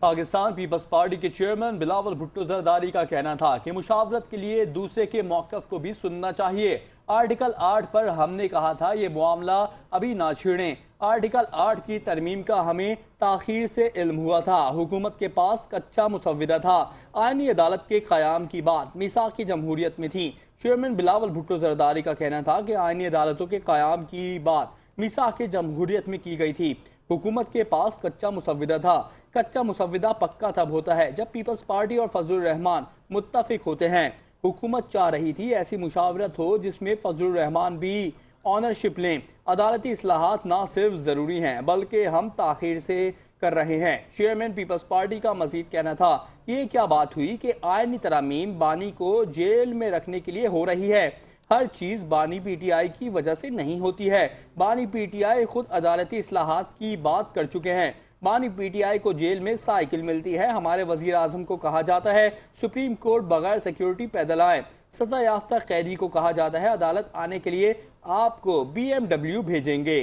Pakistan Peoples party کے chairman Bilawal Bhutto Zardari کا کہنا تھا کہ مشاورت کے لیے دوسرے کے موقف کو بھی سننا چاہیے۔ آرٹیکل 8 پر ہم نے کہا تھا یہ معاملہ ابھی نہ چھیڑیں۔ آرٹیکل 8 کی ترمیم کا ہمیں تاخیر سے علم ہوا تھا۔ حکومت کے پاس کچا مسودہ تھا۔ آئینی عدالت کے قیام کی بات میثاق جمہوریت میں تھی۔ چیئرمین بلاول بھٹو زرداری کا کہنا تھا کہ آئینی عدالتوں کے قیام کی بات میثاق جمہوریت میں کی گئی تھی۔ حکومت کے پاس کچا مسودہ تھا۔ کچا مسودہ پکا تب ہوتا ہے جب پیپلز پارٹی اور فضل الرحمان متفق ہوتے ہیں۔ حکومت چاہ رہی تھی ایسی مشاورت ہو جس میں فضل الرحمان بھی آنرشپ لیں۔ عدالتی اصلاحات نہ صرف ضروری ہیں بلکہ ہم تاخیر سے کر رہے ہیں۔ چیئرمین پیپلز پارٹی کا مزید کہنا تھا یہ کیا بات ہوئی کہ آئینی ترامیم بانی کو جیل میں رکھنے کے لیے ہو رہی ہے۔ ہر چیز بانی پی ٹی آئی کی وجہ سے نہیں ہوتی ہے۔ بانی پی ٹی آئی خود عدالتی اصلاحات کی بات کر چکے ہیں۔ بانی پی ٹی آئی کو جیل میں سائیکل ملتی ہے۔ ہمارے وزیر اعظم کو کہا جاتا ہے سپریم کورٹ بغیر سیکیورٹی پیدل آئیں۔ سزا یافتہ قیدی کو کہا جاتا ہے عدالت آنے کے لیے آپ کو BMW بھیجیں گے۔